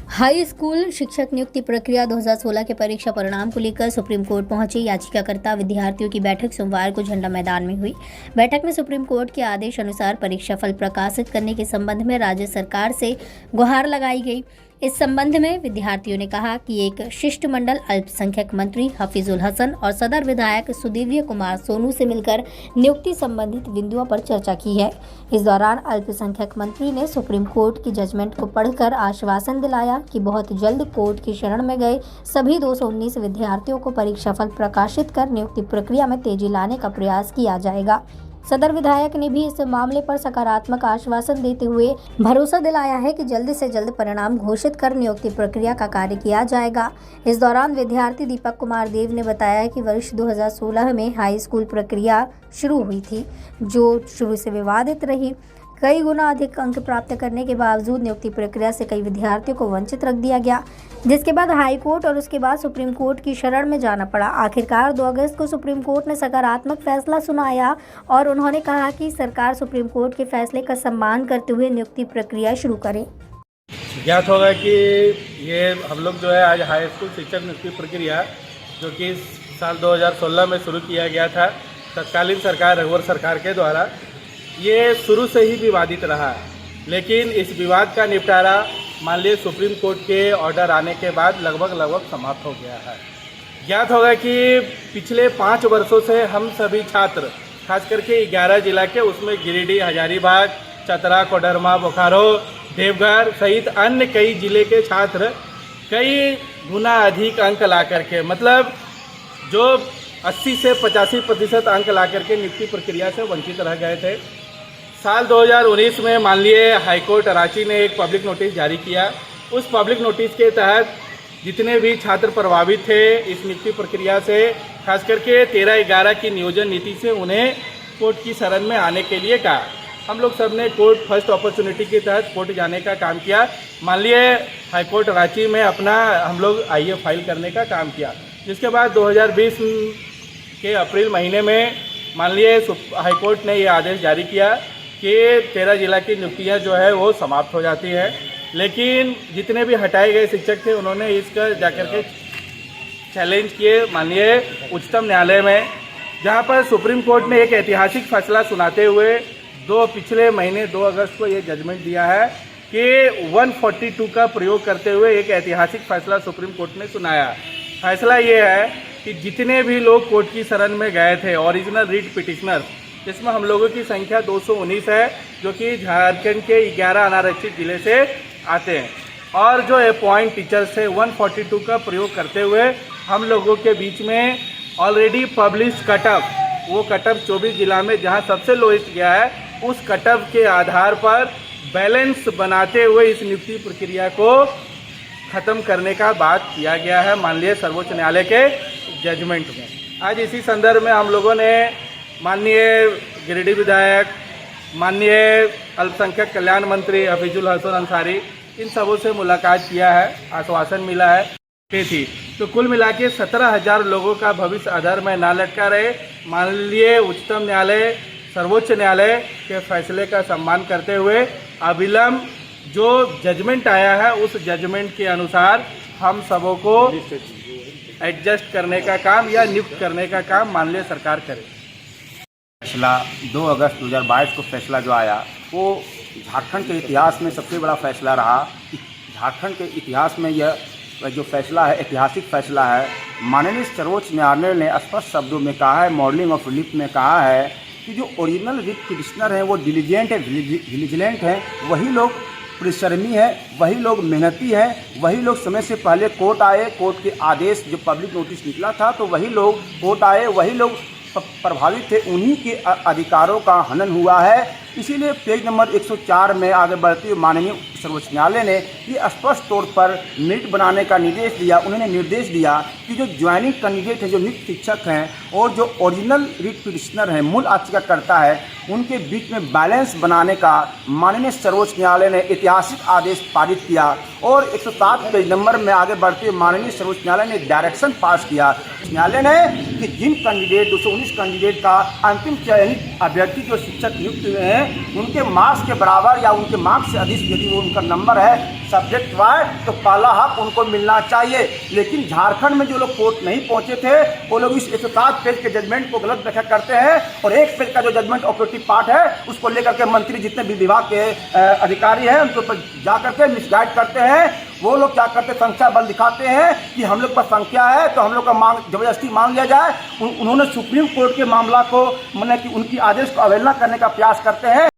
High school शिक्षक नियुक्ति प्रक्रिया 2016 के परीक्षा परिणाम को लेकर सुप्रीम कोर्ट पहुंचे याचिकाकर्ता विद्यार्थियों की बैठक सोमवार को झंडा मैदान में हुई। बैठक में सुप्रीम कोर्ट के आदेश अनुसार परीक्षा फल प्रकाशित करने के संबंध में राज्य सरकार से गुहार लगाई गई। इस संबंध में विद्यार्थियों ने कहा कि एक शिष्टमंडल अल्पसंख्यक मंत्री हफीजुल हसन और सदर विधायक सुदीव्य कुमार सोनू से मिलकर नियुक्ति संबंधित बिंदुओं पर चर्चा की है। इस दौरान अल्पसंख्यक मंत्री ने सुप्रीम कोर्ट की जजमेंट को पढ़कर आश्वासन दिलाया कि बहुत जल्द कोर्ट की शरण में गए सभी 219 विद्यार्थियों को परीक्षा फल प्रकाशित कर नियुक्ति प्रक्रिया में तेजी लाने का प्रयास किया जाएगा। सदर विधायक ने भी इस मामले पर सकारात्मक आश्वासन देते हुए भरोसा दिलाया है कि जल्द से जल्द परिणाम घोषित कर नियुक्ति प्रक्रिया का कार्य किया जाएगा। इस दौरान विद्यार्थी दीपक कुमार देव ने बताया कि वर्ष 2016 में हाई स्कूल प्रक्रिया शुरू हुई थी, जो शुरू से विवादित रही। कई गुना अधिक अंक प्राप्त करने के बावजूद नियुक्ति प्रक्रिया से कई विद्यार्थियों को वंचित रख दिया गया, जिसके बाद हाई कोर्ट और उसके बाद सुप्रीम कोर्ट की शरण में जाना पड़ा। आखिरकार 2 अगस्त को सुप्रीम कोर्ट ने सकारात्मक फैसला सुनाया और उन्होंने कहा कि सरकार सुप्रीम कोर्ट के फैसले का सम्मान करते हुए नियुक्ति प्रक्रिया शुरू करे। ज्ञात होगा कि ये हम लोग जो है आज हाई स्कूल शिक्षक नियुक्ति प्रक्रिया जो कि साल 2016 में शुरू किया गया था तत्कालीन सरकार रघुवर सरकार के द्वारा, ये शुरू से ही विवादित रहा। लेकिन इस विवाद का निपटारा माननीय सुप्रीम कोर्ट के ऑर्डर आने के बाद लगभग समाप्त हो गया है। ज्ञात होगा कि पिछले 5 वर्षों से हम सभी छात्र खास करके 11 जिला के, उसमें गिरिडीह, हजारीबाग, चतरा, कोडरमा, बोकारो, देवघर सहित अन्य कई जिले के छात्र कई गुना अधिक अंक ला करके, मतलब जो 80 से 85% अंक ला करके नियुक्ति प्रक्रिया से वंचित रह गए थे। साल 2019 में माननीय हाईकोर्ट रांची ने एक पब्लिक नोटिस जारी किया। उस पब्लिक नोटिस के तहत जितने भी छात्र प्रभावित थे इस नियुक्ति प्रक्रिया से, खास करके 13-11 की नियोजन नीति से, उन्हें कोर्ट की शरण में आने के लिए कहा। हम लोग सब ने कोर्ट फर्स्ट अपॉर्चुनिटी के तहत कोर्ट जाने का काम किया। माननीय हाईकोर्ट रांची में अपना हम लोग IF फाइल करने का काम किया, जिसके बाद 2020 के अप्रैल महीने में माननीय हाईकोर्ट ने ये आदेश जारी किया कि 13 जिला की नियुक्तियाँ जो है वो समाप्त हो जाती है। लेकिन जितने भी हटाए गए शिक्षक थे उन्होंने इसका जाकर के चैलेंज किए माननीय उच्चतम न्यायालय में, जहाँ पर सुप्रीम कोर्ट ने एक ऐतिहासिक फैसला सुनाते हुए पिछले महीने 2 अगस्त को ये जजमेंट दिया है कि 142 का प्रयोग करते हुए एक ऐतिहासिक फैसला सुप्रीम कोर्ट ने सुनाया। फैसला ये है कि जितने भी लोग कोर्ट की शरण में गए थे ओरिजिनल रीट पिटिशनर, जिसमें हम लोगों की संख्या 219 है, जो कि झारखंड के 11 अनारक्षित जिले से आते हैं, और जो अपॉइंट टीचर्स थे 142 का प्रयोग करते हुए हम लोगों के बीच में ऑलरेडी पब्लिश कटअप, वो कटअप 24 जिला में जहां सबसे लोएस्ट गया है, उस कटअप के आधार पर बैलेंस बनाते हुए इस नियुक्ति प्रक्रिया को ख़त्म करने का बात किया गया है माननीय सर्वोच्च न्यायालय के जजमेंट में। आज इसी संदर्भ में हम लोगों ने माननीय गिरिडीह विधायक, माननीय अल्पसंख्यक कल्याण मंत्री हफीजुल हसन अंसारी, इन सबों से मुलाकात किया है, आश्वासन मिला है थी। तो कुल मिला के 17,000 लोगों का भविष्य आधार में ना लटका रहे, माननीय उच्चतम न्यायालय, सर्वोच्च न्यायालय के फैसले का सम्मान करते हुए अविलंब जो जजमेंट आया है उस जजमेंट के अनुसार हम सबों को एडजस्ट करने का काम या नियुक्त करने का काम माननीय सरकार करे। फैसला 2 अगस्त 2022 को फैसला जो आया वो झारखंड के इतिहास में सबसे बड़ा फैसला रहा। झारखंड के इतिहास में यह जो फैसला है ऐतिहासिक फैसला है। माननीय सर्वोच्च न्यायालय ने स्पष्ट शब्दों में कहा है, मॉडलिंग ऑफ रिलीफ में कहा है कि जो ओरिजिनल रिट पिटिशनर हैं वो डिलीजेंट है, विजिलेंट हैं, वही लोग परिश्रमी है, वही लोग मेहनती हैं, वही लोग समय से पहले कोर्ट आए, कोर्ट के आदेश जो पब्लिक नोटिस निकला था तो वही लोग कोर्ट आए, वही लोग प्रभावित थे, उन्हीं के अधिकारों का हनन हुआ है। इसीलिए पेज नंबर 104 में आगे बढ़ते हुए माननीय सर्वोच्च न्यायालय ने ये स्पष्ट तौर पर मेरिट बनाने का निर्देश दिया। उन्होंने निर्देश दिया कि जो ज्वाइनिंग कैंडिडेट हैं, जो नियुक्त शिक्षक हैं और जो ओरिजिनल रिट पिटिशनर हैं, मूल याचिकाकर्ता है, उनके बीच में बैलेंस बनाने का माननीय सर्वोच्च न्यायालय ने ऐतिहासिक आदेश पारित किया। और 107 पेज नंबर में आगे बढ़ते हुए माननीय सर्वोच्च न्यायालय ने डायरेक्शन पास किया न्यायालय ने कि जिन कैंडिडेट 219 कैंडिडेट का अंतिम चयनित अभ्यर्थी जो शिक्षक नियुक्त हुए हैं उनके मार्क्स के बराबर या उनके मार्क्स से अधिक यदि वो उनका नंबर है सब्जेक्ट वाइज तो पहला हक उनको मिलना चाहिए। लेकिन झारखंड में जो लोग कोर्ट नहीं पहुंचे थे वो लोग इस 107 पेज के जजमेंट को गलत व्याख्या करते हैं और एक पेज का जो जजमेंट ऑपरेटिव पार्ट है उसको लेकर के मंत्री जितने भी विभाग के अधिकारी हैं उनके ऊपर जा करके मिसगाइड करते हैं। वो लोग क्या करते संख्या बल दिखाते हैं कि हम लोग पर संख्या है तो हम लोग का मांग जबरदस्ती मांग लिया जाए। उन्होंने सुप्रीम कोर्ट के मामला को मतलब कि उनकी आदेश को अवहेलना करने का प्रयास करते हैं।